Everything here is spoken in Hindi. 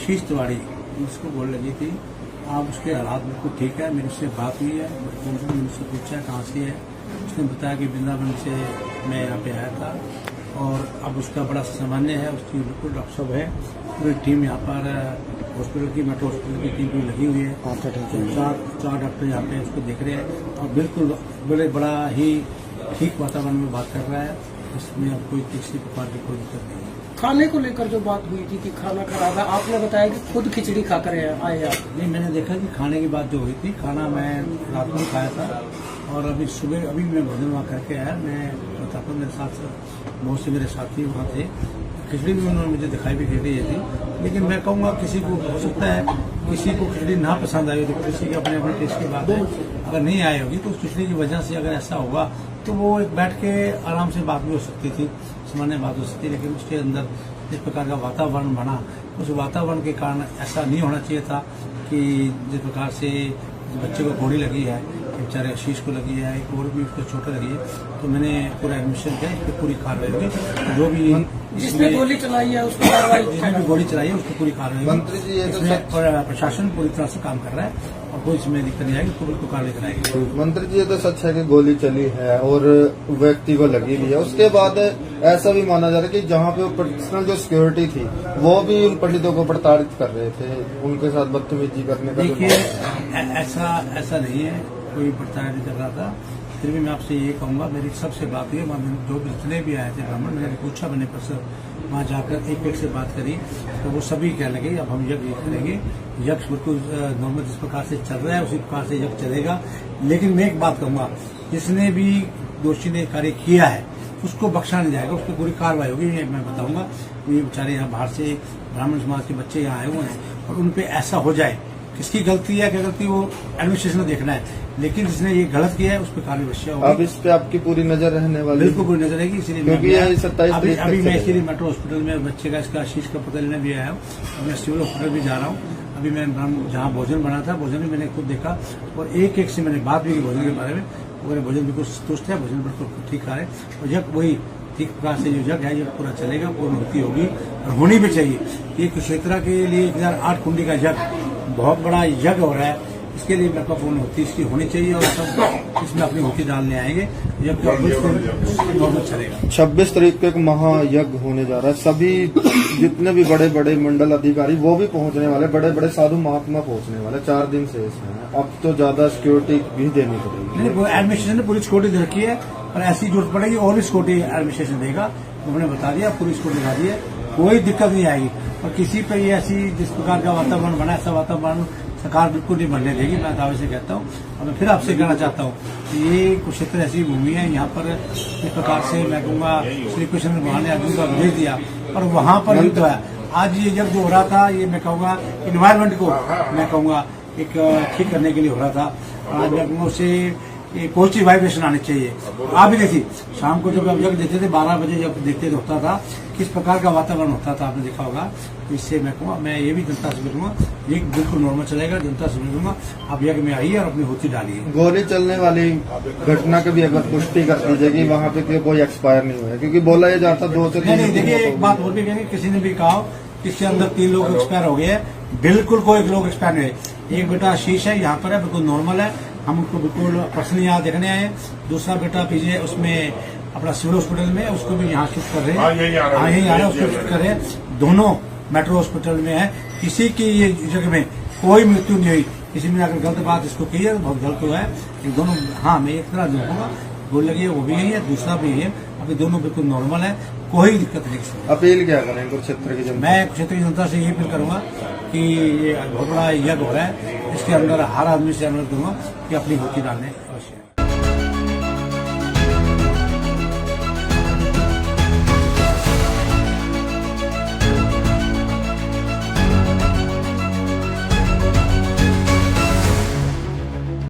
आशीष तिवारी, उसको गोली लगी थी। अब उसके हालात बिल्कुल ठीक है। मेरे से बात हुई है, मैंने उससे पूछा कहाँ से है। उसने बताया कि वृंदावन से मैं यहाँ पे आया था और अब उसका बड़ा सामान्य है। उसकी बिल्कुल डॉक्टर साहब है, पूरी टीम यहाँ पर हॉस्पिटल की, मेट्रो हॉस्पिटल की टीम भी लगी हुई है। चार डॉक्टर यहाँ पे उसको देख रहे हैं और बिल्कुल बड़ा ही ठीक वातावरण में बात कर रहा है। इसमें अब कोई किसी प्रकार की कोई दिक्कत नहीं है। खाने को लेकर जो बात हुई थी कि खाना खराब है, आपने बताया कि खुद खिचड़ी खाकर आए आप। नहीं, मैंने देखा कि खाने की बात जो हुई थी, खाना मैं रात में खाया था और अभी सुबह अभी मैं भोजन वहाँ करके आया। मैं बताता हूँ, मेरे साथ बहुत से मेरे साथी वहाँ थे। खिचड़ी भी उन्होंने मुझे दिखाई भी खिचड़ी थी, लेकिन मैं कहूँगा किसी को हो सकता है किसी को खिचड़ी ना पसंद आई हो, तो किसी की अपने अपने टेस्ट की बात है। अगर नहीं आई होगी तो उस खिचड़ी की वजह से अगर ऐसा होगा तो वो बैठ के आराम से बात भी हो सकती थी, सामान्य बात हो सकती, लेकिन उसके अंदर जिस प्रकार का वातावरण बना, उस वातावरण के कारण ऐसा नहीं होना चाहिए था कि जिस प्रकार से बच्चे को गोली लगी है, बेचारे आशीष को लगी है, एक और भी उसको चोटें लगी है। तो मैंने पूरा एडमिशन किया, इस पर पूरी कार्रवाई होगी। जो भी जिसने गोली चलाई है उसको कार्रवाई, जिसने भी गोली चलाई है उसको पूरी कार्रवाई होगी। मंत्री जी, इसमें प्रशासन पूरी तरह से काम कर रहा है और कोई इसमें दिक्कत नहीं आएगी, तो बिल्कुल कार्रवाई कराएगी। मंत्री जी, ये तो सच है कि गोली चली है और व्यक्ति को लगी भी है। उसके बाद ऐसा भी माना जा रहा है कि जहाँ पे पर्सनल जो सिक्योरिटी थी वो भी उन पंडितों को प्रताड़ित कर रहे थे, उनके साथ बदतमीजी करने का। देखिए, ऐसा नहीं है, कोई प्रताड़ित नहीं कर रहा था। फिर भी मैं आपसे ये कहूँगा, मेरी सबसे बात हुई, जो भी जितने भी आए थे ब्राह्मण, मैंने पूछा, मैंने वहाँ जाकर एक से बात करी तो वो सभी कहने लगे अब हम यज्ञ करेंगे। यज्ञ बिल्कुल नॉर्मल जिस प्रकार से चल रहा है उसी प्रकार से यज्ञ चलेगा। लेकिन मैं एक बात कहूँगा, जिसने भी दोषी ने कार्य किया है उसको बख्शा नहीं जाएगा, उस पर पूरी कार्रवाई होगी। ये मैं बताऊँगा, ये बेचारे यहाँ बाहर से ब्राह्मण समाज के बच्चे यहाँ आए हुए हैं और उन पर ऐसा हो जाए, किसकी गलती है क्या गलती वो एडमिनिस्ट्रेशन ने देखना है, लेकिन जिसने ये गलत किया है उस पर कार्रवाई अवश्य होगी। अब इस पे आपकी पूरी नजर रहने वाली? बिल्कुल पूरी नजर रहेगी। इसीलिए अभी मैं इसीलिए मेट्रो हॉस्पिटल में बच्चे का इसका आशीष का पता लेने भी आया हूँ। मैं सिविल हॉस्पिटल भी जा रहा हूँ। अभी मैं जहाँ भोजन बना था, भोजन भी मैंने खुद देखा और एक से मैंने बात भी की भोजन के बारे में। वगैरह भोजन बिल्कुल संतुष्ट है, भोजन बिल्कुल ठीक खा रहे और यज्ञ वही ठीक प्रकार से जो यज्ञ है ये पूरा चलेगा, पूर्णवती होगी और होनी भी चाहिए। ये कुरुक्षेत्र के लिए 1008 कुंडी का यज्ञ बहुत बड़ा यज्ञ हो रहा है, इसके लिए महत्वपूर्ण होती इसकी होनी चाहिए और सब इसमें अपनी होती डालने आएंगे। यज्ञ नॉर्मल चलेगा। 26 तारीख को एक महायज्ञ होने जा रहा है। सभी जितने भी बड़े बड़े मंडल अधिकारी वो भी पहुंचने वाले, बड़े बड़े साधु महात्मा पहुंचने वाले। 4 दिन से इसमें अब तो ज्यादा सिक्योरिटी भी देनी पड़ेगी। एडमिनिस्ट्रेशन ने पूरी सिक्योरिटी दे रखी है और ऐसी जरूरत पड़ेगी और भी सिक्योरिटी एडमिनिस्ट्रेशन देगा। उन्होंने बता दिया, पूरी सिक्योरिटी दिखा दी है, कोई दिक्कत नहीं आएगी। और किसी पे ये ऐसी जिस प्रकार का वातावरण बना, ऐसा वातावरण सरकार बिल्कुल नहीं बनने देगी, मैं दावे से कहता हूँ। और मैं फिर आपसे कहना चाहता हूँ कि ये कुरुक्षेत्र ऐसी भूमि है, यहाँ पर इस प्रकार से मैं कहूँगा श्री कृष्ण भगवान ने अर्जुन का भेज दिया और वहाँ पर युद्ध है। आज ये जब जो हो रहा था, ये मैं कहूँगा इन्वायरमेंट को मैं कहूँगा एक ठीक करने के लिए हो रहा था। आज मैं कहूँगा उससे पॉजिटिव वाइब्रेशन आनी चाहिए। आप भी देखिए, शाम को जब यज्ञ देखते थे 12 बजे जब देखते थे होता था, किस प्रकार का वातावरण होता था, आपने देखा होगा। तो इससे मैं कहूँगा, मैं ये भी जनता से बोलूँगा, ये बिल्कुल नॉर्मल चलेगा। जनता से बोलूँगा आप यज्ञ में आइए और अपनी होती डालिए। गोली चलने वाली घटना की भी अगर पुष्टि कर दीजिए कि वहाँ पे कोई एक्सपायर नहीं हुआ, क्योंकि बोला ये जाता 2 से 3। नहीं, देखिए एक बात और भी कहेंगे, किसी ने भी कहा इसके अंदर 3 लोग एक्सपायर हो गए हैं। बिल्कुल कोई लोग एक्सपायर नहीं है। एक बेटा आशीष है, यहाँ पर है, बिल्कुल नॉर्मल है, हम उनको बिल्कुल पर्सनली यहाँ देखने आए। दूसरा बेटा पीछे उसमें अपना सिविल हॉस्पिटल में, उसको भी यहाँ शिफ्ट कर रहे हैं, यही आ रहा है, उसको शिफ्ट कर रहे हैं। दोनों मेट्रो हॉस्पिटल में है। किसी की ये जगह में कोई मृत्यु नहीं हुई। किसी ने अगर गलत बात इसको की है तो बहुत गलत हुआ है। ये दोनों, हाँ मैं एक तरह देखूंगा, गोली लगी है वो भी यही है, दूसरा भी है, अभी दोनों बिल्कुल नॉर्मल है, कोई दिक्कत नहीं। अपील क्या करें कुरुक्षेत्र की जनता? मैं कुरुक्षेत्र की जनता से ये अपील करूंगा कि ये बहुत बड़ा यज्ञ हो रहा है, इसके अंदर हर आदमी से अनुरोध करूंगा कि अपनी होती डालने